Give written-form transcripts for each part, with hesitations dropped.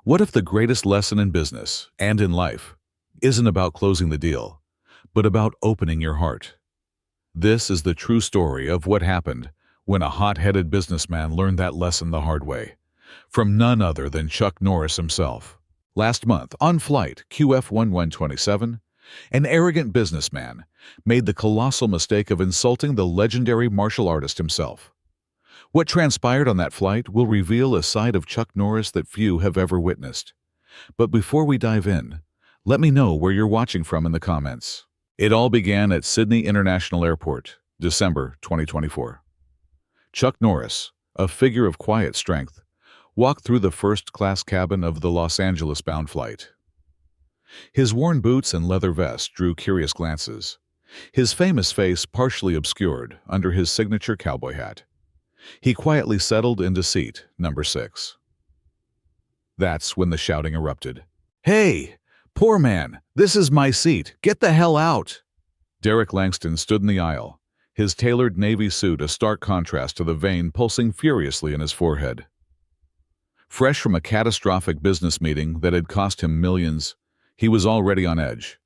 What if the greatest lesson in business and in life isn't about closing the deal, but about opening your heart? This is the true story of what happened when a hot-headed businessman learned that lesson the hard way, from none other than Chuck Norris himself. Last month, on flight QF1127, an arrogant businessman made the colossal mistake of insulting the legendary martial artist himself. What transpired on that flight will reveal a side of Chuck Norris that few have ever witnessed. But before we dive in, let me know where you're watching from in the comments. It all began at Sydney International Airport, December 2024. Chuck Norris, a figure of quiet strength, walked through the first-class cabin of the Los Angeles-bound flight. His worn boots and leather vest drew curious glances, his famous face partially obscured under his signature cowboy hat. He quietly settled into seat number 6. That's when the shouting erupted. "Hey, poor man, this is my seat. Get the hell out!" Derek Langston stood in the aisle, his tailored navy suit a stark contrast to the vein pulsing furiously in his forehead. Fresh from a catastrophic business meeting that had cost him millions, he was already on edge.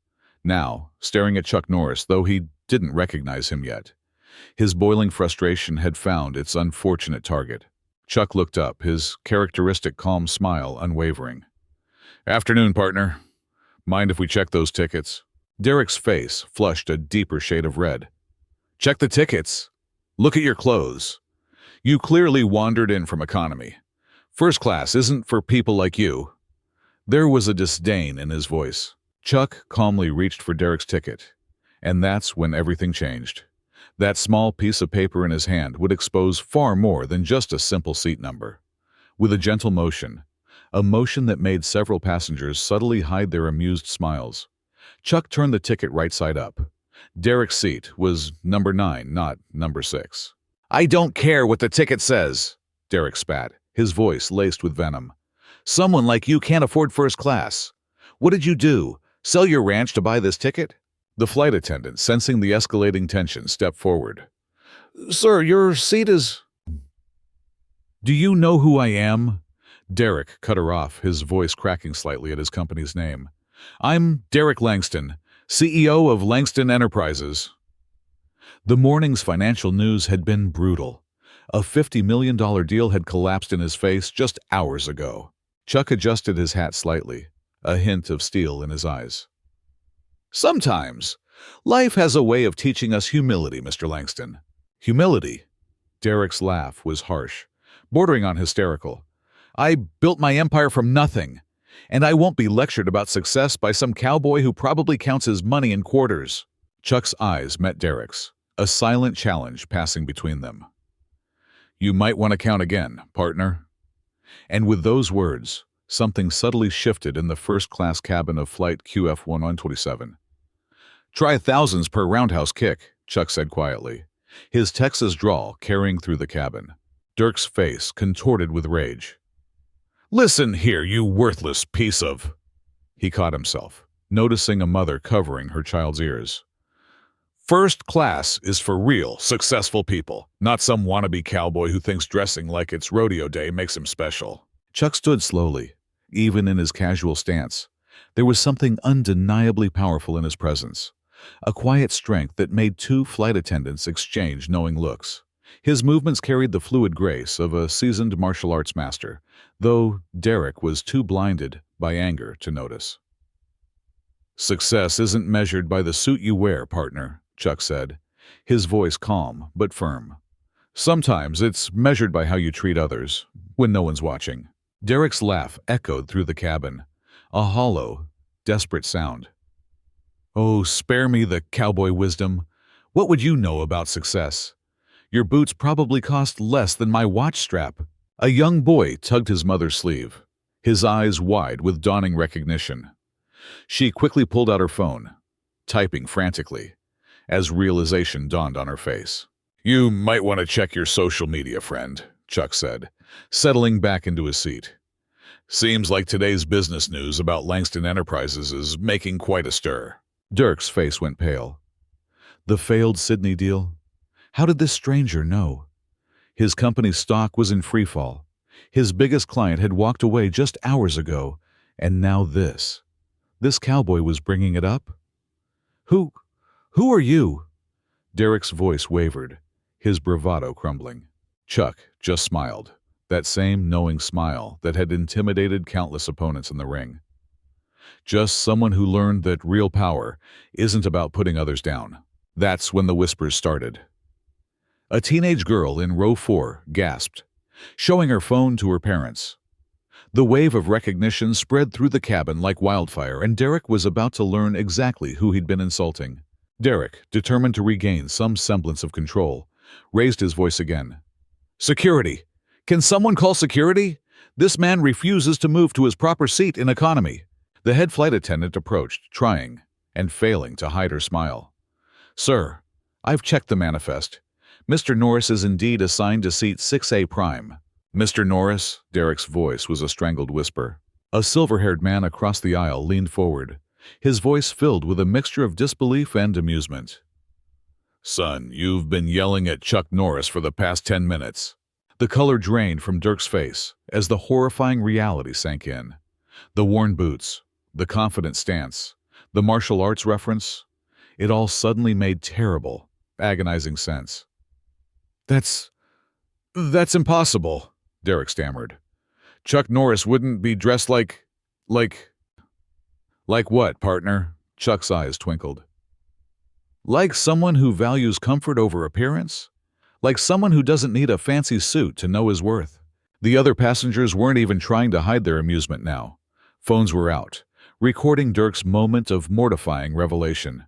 Now, staring at Chuck Norris, though he didn't recognize him yet, his boiling frustration had found its unfortunate target. Chuck looked up, his characteristic calm smile unwavering. "Afternoon, partner. Mind if we check those tickets?" Derek's face flushed a deeper shade of red. "Check the tickets? Look at your clothes. You clearly wandered in from economy. First class isn't for people like you." There was a disdain in his voice. Chuck calmly reached for Derek's ticket, and that's when everything changed. That small piece of paper in his hand would expose far more than just a simple seat number. With a gentle motion, a motion that made several passengers subtly hide their amused smiles, Chuck turned the ticket right side up. Derek's seat was number 9, not number 6. "I don't care what the ticket says," Derek spat, his voice laced with venom. "Someone like you can't afford first class. What did you do? Sell your ranch to buy this ticket?" The flight attendant, sensing the escalating tension, stepped forward. "Sir, your seat is—" "Do you know who I am?" Derek cut her off, his voice cracking slightly at his company's name. "I'm Derek Langston, CEO of Langston Enterprises." The morning's financial news had been brutal. A $50 million deal had collapsed in his face just hours ago. Chuck adjusted his hat slightly, a hint of steel in his eyes. "Sometimes, life has a way of teaching us humility, Mr. Langston." "Humility?" Derek's laugh was harsh, bordering on hysterical. "I built my empire from nothing, and I won't be lectured about success by some cowboy who probably counts his money in quarters." Chuck's eyes met Derek's, a silent challenge passing between them. "You might want to count again, partner." And with those words, something subtly shifted in the first-class cabin of flight QF1127. "Try thousands per roundhouse kick," Chuck said quietly, his Texas drawl carrying through the cabin. Derek's face contorted with rage. "Listen here, you worthless piece of—" He caught himself, noticing a mother covering her child's ears. "First class is for real, successful people, not some wannabe cowboy who thinks dressing like it's rodeo day makes him special." Chuck stood slowly. Even in his casual stance, there was something undeniably powerful in his presence, a quiet strength that made two flight attendants exchange knowing looks. His movements carried the fluid grace of a seasoned martial arts master, though Derek was too blinded by anger to notice. "Success isn't measured by the suit you wear, partner," Chuck said, his voice calm but firm. "Sometimes it's measured by how you treat others when no one's watching." Derek's laugh echoed through the cabin, a hollow, desperate sound. "Oh, spare me the cowboy wisdom. What would you know about success? Your boots probably cost less than my watch strap." A young boy tugged his mother's sleeve, his eyes wide with dawning recognition. She quickly pulled out her phone, typing frantically, as realization dawned on her face. "You might want to check your social media, friend," Chuck said, settling back into his seat. "Seems like today's business news about Langston Enterprises is making quite a stir." Derek's face went pale. The failed Sydney deal? How did this stranger know? His company's stock was in freefall. His biggest client had walked away just hours ago, and now this. This cowboy was bringing it up? Who, who are you? Derek's voice wavered, his bravado crumbling. Chuck just smiled, that same knowing smile that had intimidated countless opponents in the ring. Just someone who learned that real power isn't about putting others down. That's when the whispers started. A teenage girl in row 4 gasped, showing her phone to her parents. The wave of recognition spread through the cabin like wildfire, and Derek was about to learn exactly who he'd been insulting. Derek, determined to regain some semblance of control, raised his voice again. "Security! Can someone call security? This man refuses to move to his proper seat in economy." The head flight attendant approached, trying and failing to hide her smile. "Sir, I've checked the manifest. Mr. Norris is indeed assigned to seat 6A prime." "Mr. Norris?" Derek's voice was a strangled whisper. A silver-haired man across the aisle leaned forward, his voice filled with a mixture of disbelief and amusement. "Son, you've been yelling at Chuck Norris for the past 10 minutes. The color drained from Dirk's face as the horrifying reality sank in. The worn boots, the confident stance, the martial arts reference, it all suddenly made terrible, agonizing sense. That's impossible," Derek stammered. "Chuck Norris wouldn't be dressed like what, partner?" Chuck's eyes twinkled. "Like someone who values comfort over appearance? Like someone who doesn't need a fancy suit to know his worth." The other passengers weren't even trying to hide their amusement now. Phones were out, recording Dirk's moment of mortifying revelation.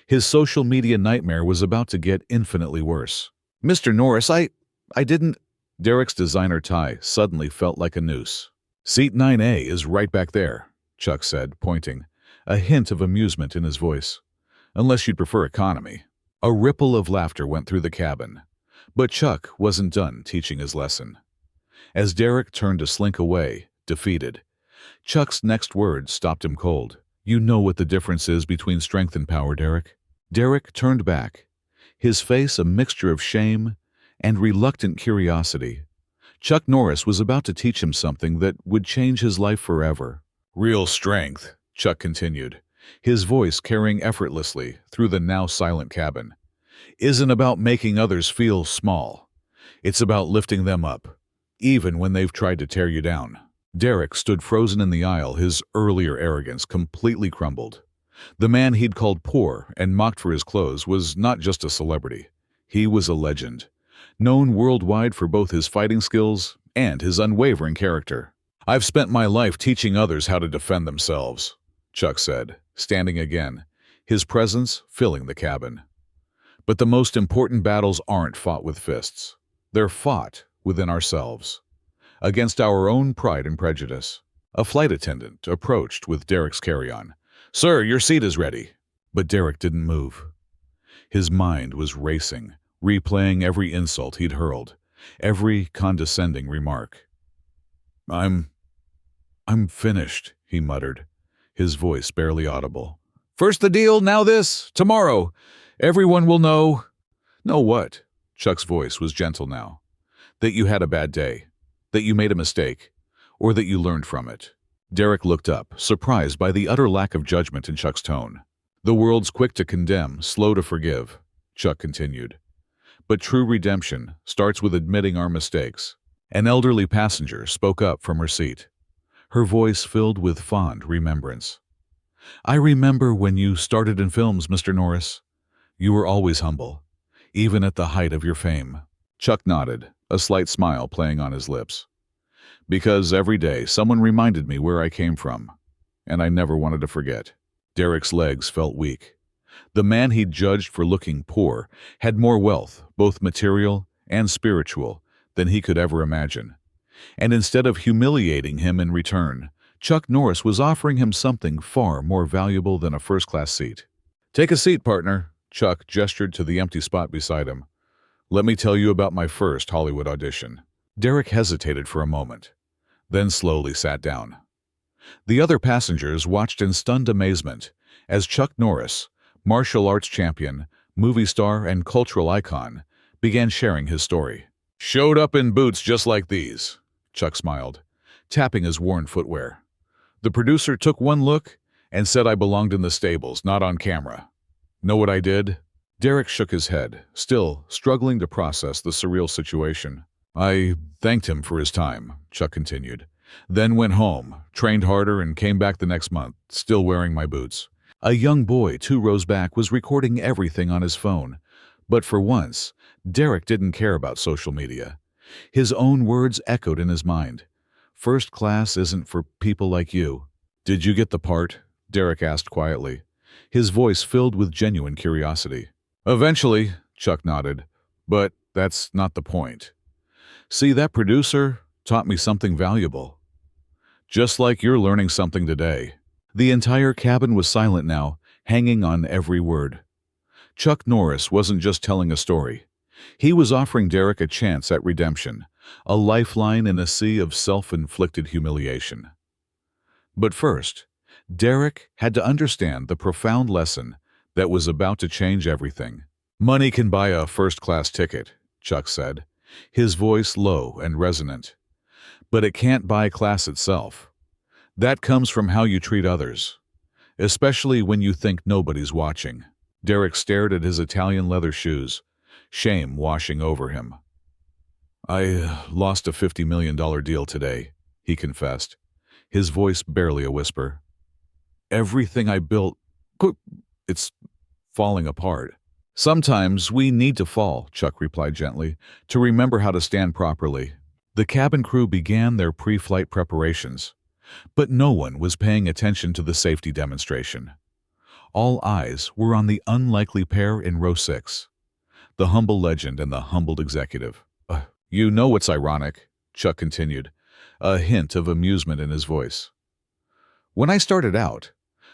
His social media nightmare was about to get infinitely worse. "Mr. Norris, I didn't—" Derek's designer tie suddenly felt like a noose. "Seat 9A is right back there," Chuck said, pointing, a hint of amusement in his voice. "Unless you'd prefer economy." A ripple of laughter went through the cabin, but Chuck wasn't done teaching his lesson. As Derek turned to slink away, defeated, Chuck's next words stopped him cold. "You know what the difference is between strength and power, Derek." Derek turned back, his face a mixture of shame and reluctant curiosity. Chuck Norris was about to teach him something that would change his life forever. "Real strength," Chuck continued, his voice carrying effortlessly through the now silent cabin, "isn't about making others feel small. It's about lifting them up, even when they've tried to tear you down." Derek stood frozen in the aisle, his earlier arrogance completely crumbled. The man he'd called poor and mocked for his clothes was not just a celebrity. He was a legend, known worldwide for both his fighting skills and his unwavering character. "I've spent my life teaching others how to defend themselves," Chuck said, standing again, his presence filling the cabin. "But the most important battles aren't fought with fists. They're fought within ourselves, against our own pride and prejudice." A flight attendant approached with Derek's carry-on. "Sir, your seat is ready." But Derek didn't move. His mind was racing, replaying every insult he'd hurled, every condescending remark. I'm finished," he muttered, his voice barely audible. "First the deal, now this. Tomorrow, everyone will know." "Know what?" Chuck's voice was gentle now. "That you had a bad day, that you made a mistake, or that you learned from it." Derek looked up, surprised by the utter lack of judgment in Chuck's tone. "The world's quick to condemn, slow to forgive," Chuck continued. "But true redemption starts with admitting our mistakes." An elderly passenger spoke up from her seat, her voice filled with fond remembrance. "I remember when you started in films, Mr. Norris. You were always humble, even at the height of your fame." Chuck nodded, a slight smile playing on his lips. "Because every day someone reminded me where I came from, and I never wanted to forget." Derek's legs felt weak. The man he'd judged for looking poor had more wealth, both material and spiritual, than he could ever imagine. And instead of humiliating him in return, Chuck Norris was offering him something far more valuable than a first-class seat. "Take a seat, partner," Chuck gestured to the empty spot beside him. "Let me tell you about my first Hollywood audition." Derek hesitated for a moment, then slowly sat down. The other passengers watched in stunned amazement as Chuck Norris, martial arts champion, movie star, and cultural icon, began sharing his story. "Showed up in boots just like these. Chuck smiled, tapping his worn footwear. The producer took one look and said I belonged in the stables, not on camera. Know what I did? Derek shook his head, still struggling to process the surreal situation. I thanked him for his time, Chuck continued, then went home, trained harder, and came back the next month, still wearing my boots. A young boy 2 rows back was recording everything on his phone, but for once, Derek didn't care about social media. His own words echoed in his mind. First class isn't for people like you. Did you get the part? Derek asked quietly, his voice filled with genuine curiosity. Eventually, Chuck nodded, but that's not the point. See, that producer taught me something valuable. Just like you're learning something today. The entire cabin was silent now, hanging on every word. Chuck Norris wasn't just telling a story. He was offering Derek a chance at redemption, a lifeline in a sea of self-inflicted humiliation. But first, Derek had to understand the profound lesson that was about to change everything. Money can buy a first-class ticket, Chuck said, his voice low and resonant. But it can't buy class itself. That comes from how you treat others, especially when you think nobody's watching. Derek stared at his Italian leather shoes, shame washing over him. I lost a $50 million deal today, he confessed, his voice barely a whisper. Everything I built, it's falling apart. Sometimes we need to fall, Chuck replied gently, to remember how to stand properly. The cabin crew began their pre-flight preparations, but no one was paying attention to the safety demonstration. All eyes were on the unlikely pair in row 6, the humble legend and the humbled executive. You know what's ironic, Chuck continued, a hint of amusement in his voice. When I started out,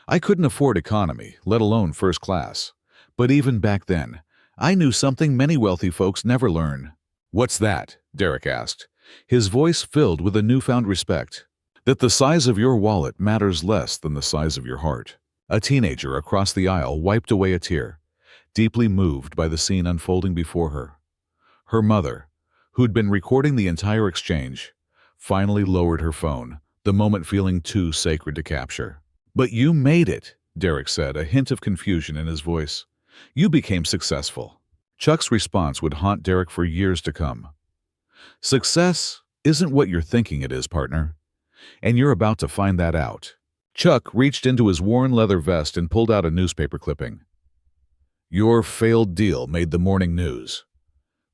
I couldn't afford economy, let alone first class. But even back then, I knew something many wealthy folks never learn. What's that? Derek asked, his voice filled with a newfound respect. That the size of your wallet matters less than the size of your heart. A teenager across the aisle wiped away a tear, deeply moved by the scene unfolding before her. Her mother, who'd been recording the entire exchange, finally lowered her phone, the moment feeling too sacred to capture. But you made it, Derek said, a hint of confusion in his voice. You became successful. Chuck's response would haunt Derek for years to come. Success isn't what you're thinking it is, partner. And you're about to find that out. Chuck reached into his worn leather vest and pulled out a newspaper clipping. Your failed deal made the morning news.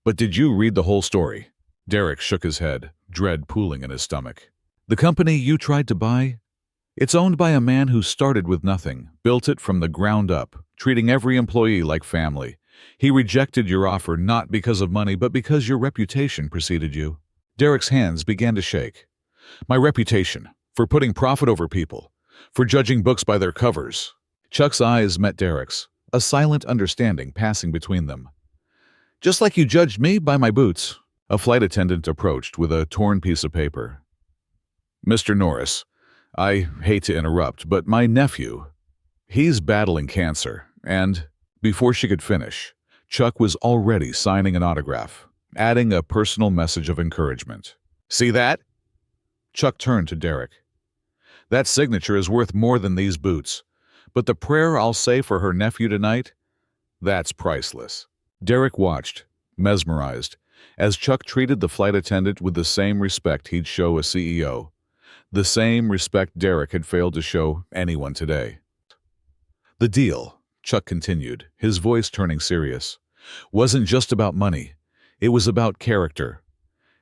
But did you read the whole story? Derek shook his head, dread pooling in his stomach. The company you tried to buy? It's owned by a man who started with nothing, built it from the ground up, treating every employee like family. He rejected your offer not because of money, but because your reputation preceded you. Derek's hands began to shake. My reputation, for putting profit over people, for judging books by their covers. Chuck's eyes met Derek's, a silent understanding passing between them. Just like you judged me by my boots. A flight attendant approached with a torn piece of paper. Mr. Norris, I hate to interrupt, but my nephew, he's battling cancer, and before she could finish, Chuck was already signing an autograph, adding a personal message of encouragement. See that? Chuck turned to Derek. That signature is worth more than these boots, but the prayer I'll say for her nephew tonight, that's priceless. Derek watched, mesmerized, as Chuck treated the flight attendant with the same respect he'd show a CEO. The same respect Derek had failed to show anyone today. The deal, Chuck continued, his voice turning serious, wasn't just about money. It was about character.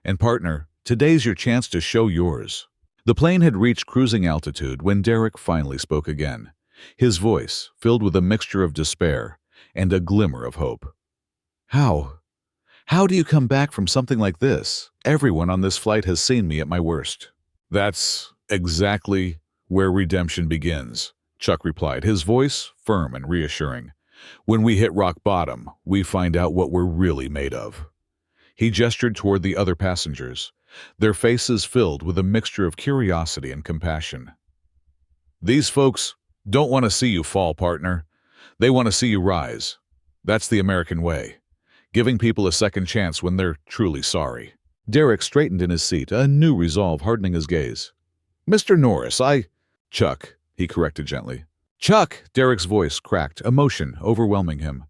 And partner, today's your chance to show yours. The plane had reached cruising altitude when Derek finally spoke again, his voice filled with a mixture of despair and a glimmer of hope. How do you come back from something like this? Everyone on this flight has seen me at my worst. That's exactly where redemption begins, Chuck replied, his voice firm and reassuring. When we hit rock bottom, we find out what we're really made of. He gestured toward the other passengers, their faces filled with a mixture of curiosity and compassion. These folks don't want to see you fall, partner. They want to see you rise. That's the American way, giving people a second chance when they're truly sorry. Derek straightened in his seat, a new resolve hardening his gaze. "Mr. Norris, Chuck," he corrected gently. "Chuck!" Derek's voice cracked, emotion overwhelming him.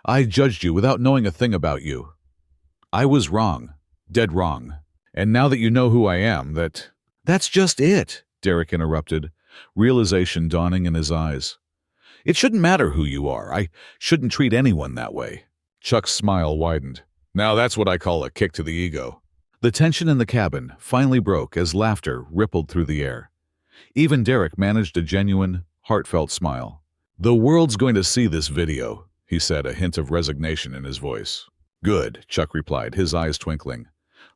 "I judged you without knowing a thing about you. I was wrong. Dead wrong. And now that you know who I am, That's just it," Derek interrupted, realization dawning in his eyes. "It shouldn't matter who you are. I shouldn't treat anyone that way." Chuck's smile widened. "Now that's what I call a kick to the ego." The tension in the cabin finally broke as laughter rippled through the air. Even Derek managed a genuine, heartfelt smile. "The world's going to see this video," he said, a hint of resignation in his voice. "Good," Chuck replied, his eyes twinkling.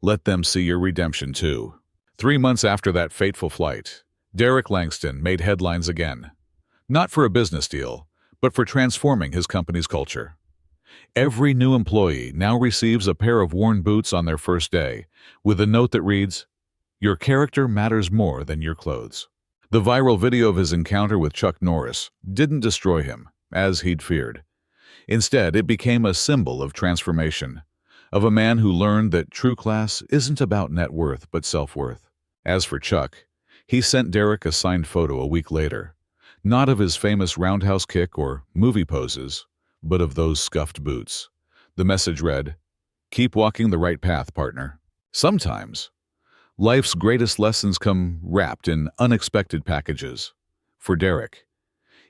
"Let them see your redemption, too." 3 months after that fateful flight, Derek Langston made headlines again. Not for a business deal, but for transforming his company's culture. Every new employee now receives a pair of worn boots on their first day, with a note that reads, "Your character matters more than your clothes." The viral video of his encounter with Chuck Norris didn't destroy him, as he'd feared. Instead, it became a symbol of transformation, of a man who learned that true class isn't about net worth but self-worth. As for Chuck, he sent Derek a signed photo a week later, not of his famous roundhouse kick or movie poses, but of those scuffed boots. The message read, "Keep walking the right path, partner." Sometimes, life's greatest lessons come wrapped in unexpected packages. For Derek,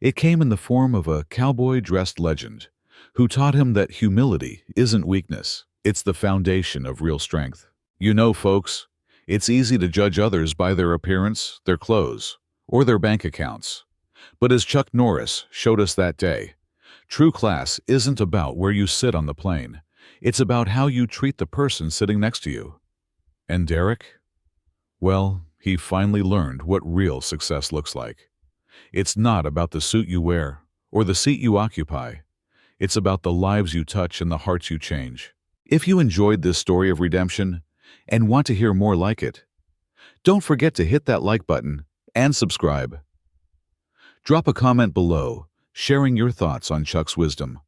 it came in the form of a cowboy-dressed legend who taught him that humility isn't weakness, it's the foundation of real strength. You know, folks, it's easy to judge others by their appearance, their clothes, or their bank accounts. But as Chuck Norris showed us that day, true class isn't about where you sit on the plane. It's about how you treat the person sitting next to you. And Derek? Well, he finally learned what real success looks like. It's not about the suit you wear or the seat you occupy. It's about the lives you touch and the hearts you change. If you enjoyed this story of redemption and want to hear more like it, don't forget to hit that like button and subscribe. Drop a comment below, sharing your thoughts on Chuck's wisdom.